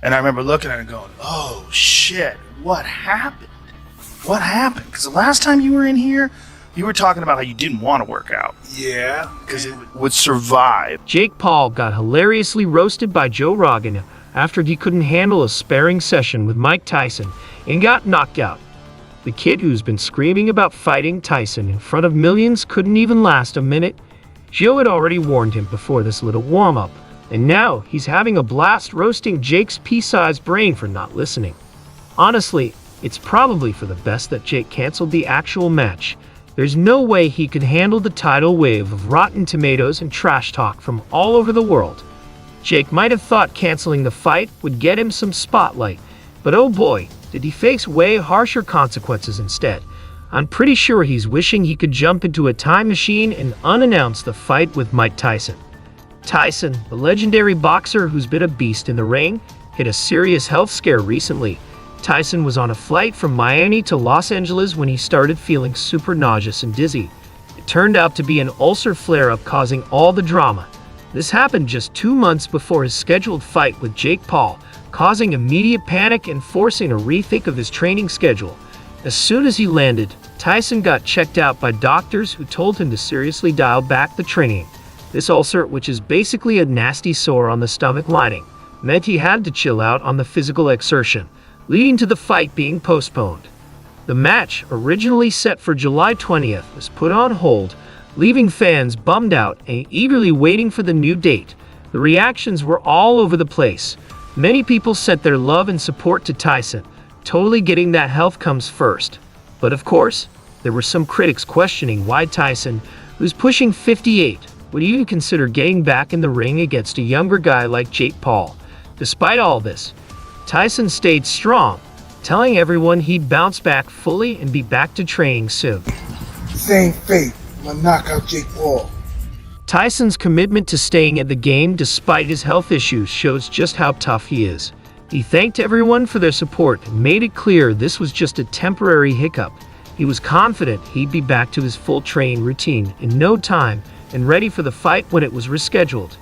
And I remember looking at it and going, oh shit, what happened? What happened? Because the last time you were in here, you were talking about how you didn't want to work out. Yeah. Because it would survive. Jake Paul got hilariously roasted by Joe Rogan after he couldn't handle a sparring session with Mike Tyson and got knocked out. The kid who's been screaming about fighting Tyson in front of millions couldn't even last a minute. Joe had already warned him before this little warm-up, and now he's having a blast roasting Jake's pea-sized brain for not listening. Honestly, it's probably for the best that Jake canceled the actual match. There's no way he could handle the tidal wave of rotten tomatoes and trash talk from all over the world. Jake might have thought canceling the fight would get him some spotlight, but oh boy, did he face way harsher consequences instead. I'm pretty sure he's wishing he could jump into a time machine and unannounce the fight with Mike Tyson. Tyson, the legendary boxer who's been a beast in the ring, hit a serious health scare recently. Tyson was on a flight from Miami to Los Angeles when he started feeling super nauseous and dizzy. It turned out to be an ulcer flare-up causing all the drama. This happened just 2 months before his scheduled fight with Jake Paul, causing immediate panic and forcing a rethink of his training schedule. As soon as he landed, Tyson got checked out by doctors who told him to seriously dial back the training. This ulcer, which is basically a nasty sore on the stomach lining, meant he had to chill out on the physical exertion, leading to the fight being postponed. The match, originally set for July 20th, was put on hold, leaving fans bummed out and eagerly waiting for the new date. The reactions were all over the place. Many people sent their love and support to Tyson, totally getting that health comes first. But of course, there were some critics questioning why Tyson, who's pushing 58, would even consider getting back in the ring against a younger guy like Jake Paul. Despite all this, Tyson stayed strong, telling everyone he'd bounce back fully and be back to training soon. Same fate. I'm gonna knock out Jake Paul. Tyson's commitment to staying at the game despite his health issues shows just how tough he is. He thanked everyone for their support and made it clear this was just a temporary hiccup. He was confident he'd be back to his full training routine in no time and ready for the fight when it was rescheduled.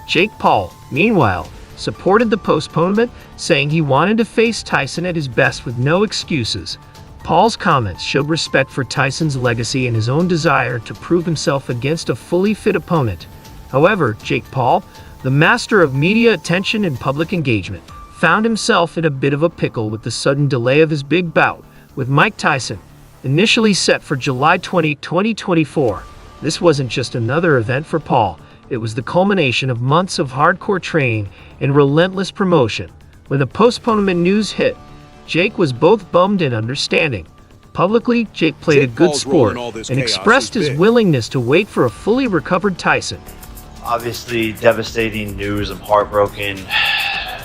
Jake Paul, meanwhile, supported the postponement, saying he wanted to face Tyson at his best with no excuses. Paul's comments showed respect for Tyson's legacy and his own desire to prove himself against a fully fit opponent. However, Jake Paul, the master of media attention and public engagement, found himself in a bit of a pickle with the sudden delay of his big bout with Mike Tyson, initially set for July 20, 2024. This wasn't just another event for Paul. It was the culmination of months of hardcore training and relentless promotion. When the postponement news hit, Jake was both bummed and understanding. Publicly, Jake played a good sport and expressed his willingness to wait for a fully recovered Tyson. Obviously, devastating news. I'm heartbroken,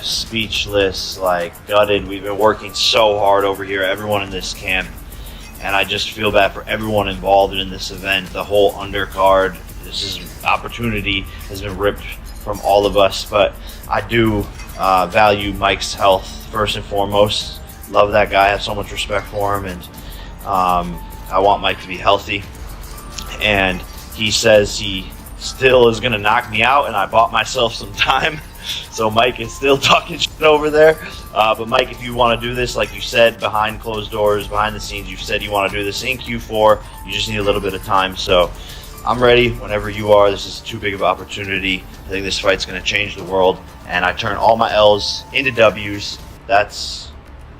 speechless, gutted. We've been working so hard over here, everyone in this camp, and I just feel bad for everyone involved in this event, the whole undercard. This opportunity has been ripped from all of us, but I do value Mike's health first and foremost. Love that guy, I have so much respect for him, and I want Mike to be healthy. And he says he still is going to knock me out, and I bought myself some time. So Mike is still talking shit over there. But Mike, if you want to do this, like you said, behind closed doors, behind the scenes, you said you want to do this in Q4. You just need a little bit of time. So I'm ready whenever you are. This is too big of an opportunity. I think this fight's going to change the world. And I turn all my L's into W's. That's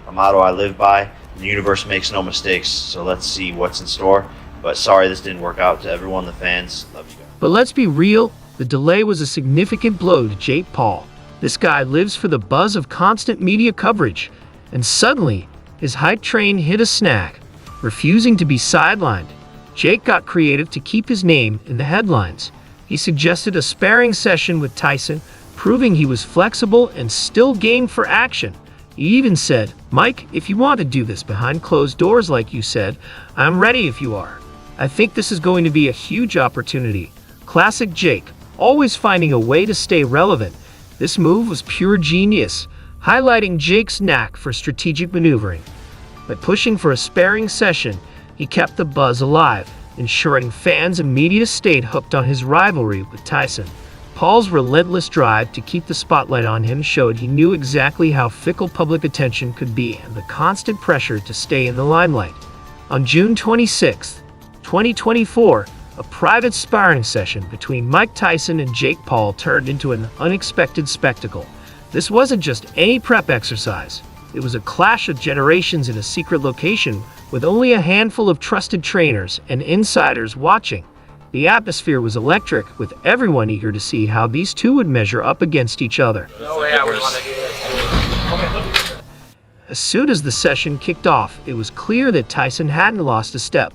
a motto I live by. The universe makes no mistakes. So let's see what's in store. But sorry this didn't work out. To everyone, the fans, love you guys. But let's be real. The delay was a significant blow to Jake Paul. This guy lives for the buzz of constant media coverage, and suddenly, his hype train hit a snag. Refusing to be sidelined, Jake got creative to keep his name in the headlines. He suggested a sparring session with Tyson, proving he was flexible and still game for action. He even said, "Mike, if you want to do this behind closed doors like you said, I'm ready if you are. I think this is going to be a huge opportunity." Classic Jake, always finding a way to stay relevant. This move was pure genius, highlighting Jake's knack for strategic maneuvering. By pushing for a sparring session, he kept the buzz alive, ensuring fans and media stayed hooked on his rivalry with Tyson. Paul's relentless drive to keep the spotlight on him showed he knew exactly how fickle public attention could be and the constant pressure to stay in the limelight. On June 26, 2024, a private sparring session between Mike Tyson and Jake Paul turned into an unexpected spectacle. This wasn't just any prep exercise. It was a clash of generations in a secret location with only a handful of trusted trainers and insiders watching. The atmosphere was electric, with everyone eager to see how these two would measure up against each other. As soon as the session kicked off, it was clear that Tyson hadn't lost a step.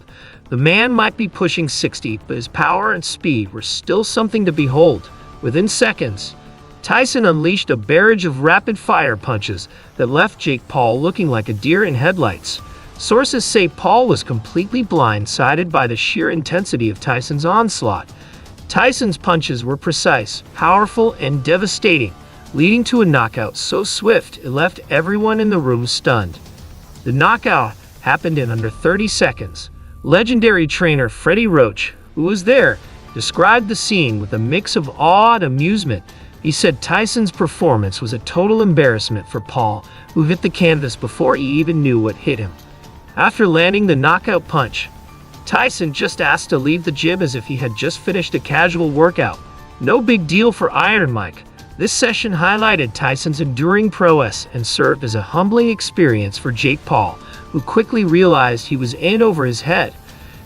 The man might be pushing 60, but his power and speed were still something to behold. Within seconds, Tyson unleashed a barrage of rapid-fire punches that left Jake Paul looking like a deer in headlights. Sources say Paul was completely blindsided by the sheer intensity of Tyson's onslaught. Tyson's punches were precise, powerful, and devastating, leading to a knockout so swift it left everyone in the room stunned. The knockout happened in under 30 seconds. Legendary trainer Freddie Roach, who was there, described the scene with a mix of awe and amusement. He said Tyson's performance was a total embarrassment for Paul, who hit the canvas before he even knew what hit him. After landing the knockout punch, Tyson just asked to leave the gym as if he had just finished a casual workout. No big deal for Iron Mike. This session highlighted Tyson's enduring prowess and served as a humbling experience for Jake Paul, who quickly realized he was in over his head.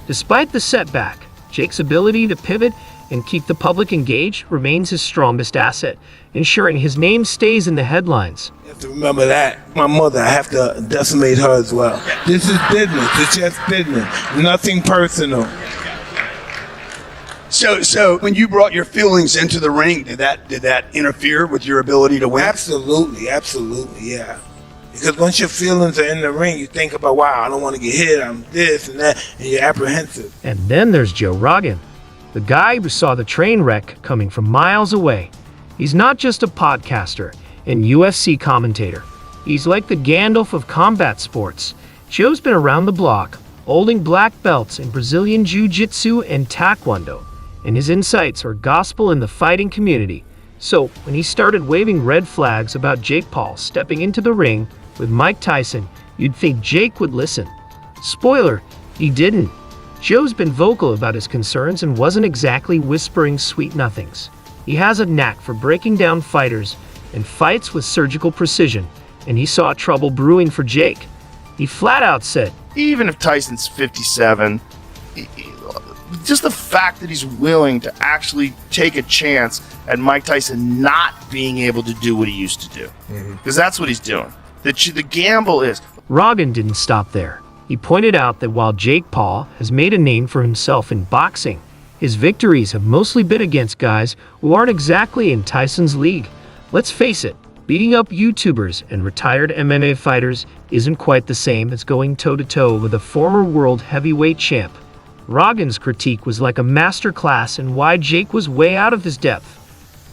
Despite the setback, Jake's ability to pivot and keep the public engaged remains his strongest asset, ensuring his name stays in the headlines. You have to remember that. My mother, I have to decimate her as well. This is business. It's just business. Nothing personal. So when you brought your feelings into the ring, did that interfere with your ability to win? Absolutely, yeah. Because once your feelings are in the ring, you think about, wow, I don't want to get hit, I'm this and that, and you're apprehensive. And then there's Joe Rogan, the guy who saw the train wreck coming from miles away. He's not just a podcaster and UFC commentator. He's like the Gandalf of combat sports. Joe's been around the block, holding black belts in Brazilian Jiu-Jitsu and Taekwondo, and his insights are gospel in the fighting community. So, when he started waving red flags about Jake Paul stepping into the ring with Mike Tyson, you'd think Jake would listen. Spoiler, he didn't. Joe's been vocal about his concerns and wasn't exactly whispering sweet nothings. He has a knack for breaking down fighters and fights with surgical precision, and he saw trouble brewing for Jake. He flat out said, Even if Tyson's 57, just the fact that he's willing to actually take a chance at Mike Tyson not being able to do what he used to do. Because that's what he's doing. The gamble is. Rogan didn't stop there. He pointed out that while Jake Paul has made a name for himself in boxing, his victories have mostly been against guys who aren't exactly in Tyson's league. Let's face it, beating up YouTubers and retired MMA fighters isn't quite the same as going toe-to-toe with a former world heavyweight champ. Rogan's critique was like a masterclass in why Jake was way out of his depth.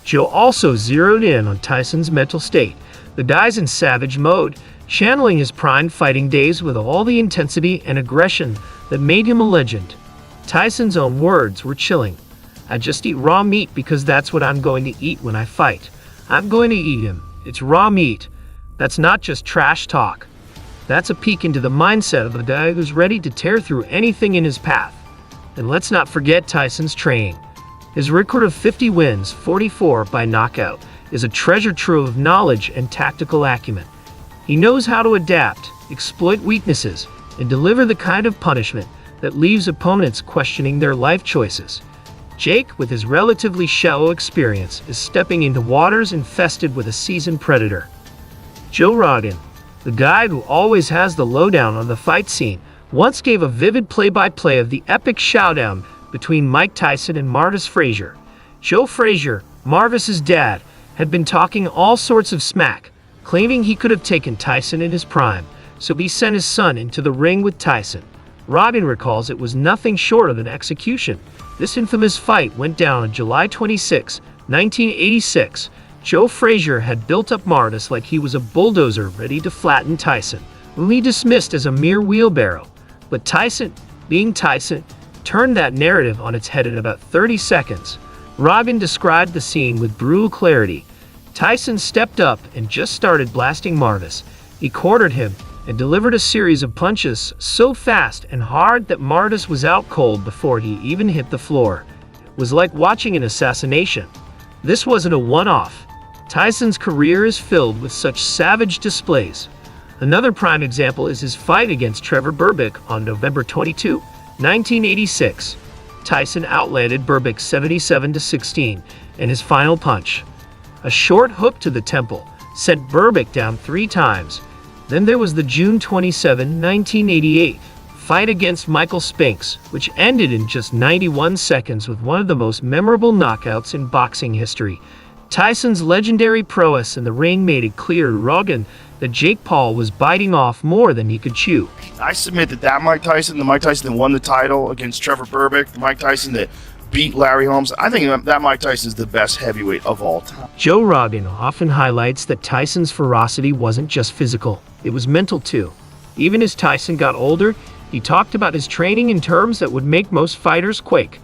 Joe also zeroed in on Tyson's mental state. The guy's in savage mode, channeling his prime fighting days with all the intensity and aggression that made him a legend. Tyson's own words were chilling. I just eat raw meat because that's what I'm going to eat when I fight. I'm going to eat him. It's raw meat. That's not just trash talk. That's a peek into the mindset of a guy who's ready to tear through anything in his path. And let's not forget Tyson's training. His record of 50 wins, 44 by knockout, is a treasure trove of knowledge and tactical acumen. He knows how to adapt, exploit weaknesses, and deliver the kind of punishment that leaves opponents questioning their life choices. Jake, with his relatively shallow experience, is stepping into waters infested with a seasoned predator. Joe Rogan, the guy who always has the lowdown on the fight scene, once gave a vivid play-by-play of the epic showdown between Mike Tyson and Marvis Frazier. Joe Frazier, Marvis's dad, had been talking all sorts of smack, claiming he could have taken Tyson in his prime, so he sent his son into the ring with Tyson. Rogan recalls it was nothing short of an execution. This infamous fight went down on July 26, 1986. Joe Frazier had built up Marvis like he was a bulldozer ready to flatten Tyson, whom he dismissed as a mere wheelbarrow. But Tyson, being Tyson, turned that narrative on its head in about 30 seconds. Rogan described the scene with brutal clarity. Tyson stepped up and just started blasting Marvis. He cornered him and delivered a series of punches so fast and hard that Marvis was out cold before he even hit the floor. It was like watching an assassination. This wasn't a one-off. Tyson's career is filled with such savage displays. Another prime example is his fight against Trevor Berbick on November 22, 1986. Tyson outlanded Berbick 77-16 in his final punch. A short hook to the temple sent Berbick down 3 times. Then there was the June 27, 1988 fight against Michael Spinks, which ended in just 91 seconds with one of the most memorable knockouts in boxing history. Tyson's legendary prowess in the ring made it clear to Rogan that Jake Paul was biting off more than he could chew. I submit that Mike Tyson, the Mike Tyson that won the title against Trevor Berbick, the Mike Tyson that beat Larry Holmes, I think that Mike Tyson is the best heavyweight of all time. Joe Rogan often highlights that Tyson's ferocity wasn't just physical, it was mental too. Even as Tyson got older, he talked about his training in terms that would make most fighters quake.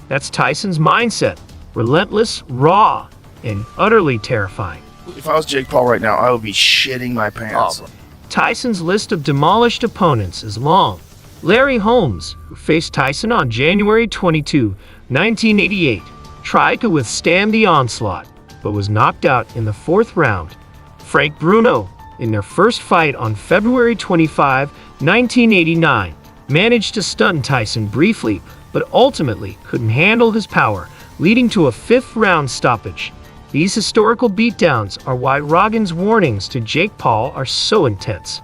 That's Tyson's mindset, relentless, raw, and utterly terrifying. If I was Jake Paul right now, I would be shitting my pants. Tyson's list of demolished opponents is long. Larry Holmes, who faced Tyson on January 22, 1988, tried to withstand the onslaught, but was knocked out in the 4th round. Frank Bruno, in their first fight on February 25, 1989, managed to stun Tyson briefly, but ultimately couldn't handle his power, leading to a 5th round stoppage. These historical beatdowns are why Rogan's warnings to Jake Paul are so intense.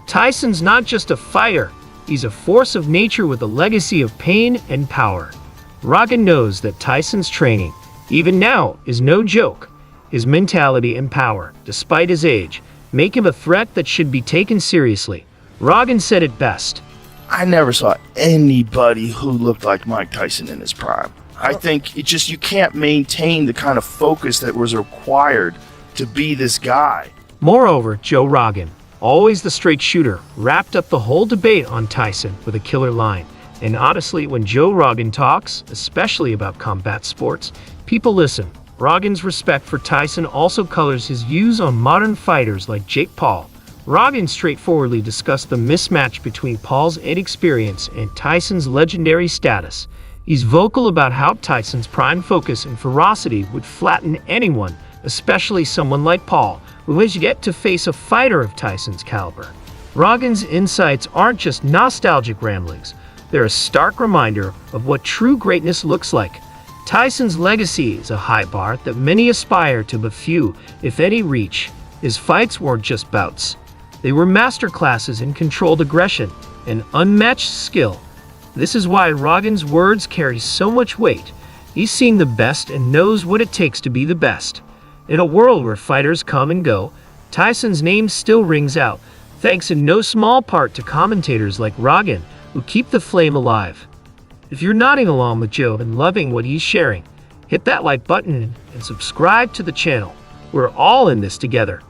Tyson's not just a fighter, he's a force of nature with a legacy of pain and power. Rogan knows that Tyson's training, even now, is no joke. His mentality and power, despite his age, make him a threat that should be taken seriously. Rogan said it best. I never saw anybody who looked like Mike Tyson in his prime. I think you can't maintain the kind of focus that was required to be this guy. Moreover, Joe Rogan, always the straight shooter, wrapped up the whole debate on Tyson with a killer line. And honestly, when Joe Rogan talks, especially about combat sports, people listen. Rogan's respect for Tyson also colors his views on modern fighters like Jake Paul. Rogan straightforwardly discussed the mismatch between Paul's inexperience and Tyson's legendary status. He's vocal about how Tyson's prime focus and ferocity would flatten anyone, especially someone like Paul, who has yet to face a fighter of Tyson's caliber. Rogan's insights aren't just nostalgic ramblings. They're a stark reminder of what true greatness looks like. Tyson's legacy is a high bar that many aspire to, but few, if any, reach. His fights weren't just bouts. They were masterclasses in controlled aggression and unmatched skill. This is why Rogan's words carry so much weight. He's seen the best and knows what it takes to be the best. In a world where fighters come and go, Tyson's name still rings out, thanks in no small part to commentators like Rogan, who keep the flame alive. If you're nodding along with Joe and loving what he's sharing, hit that like button and subscribe to the channel. We're all in this together.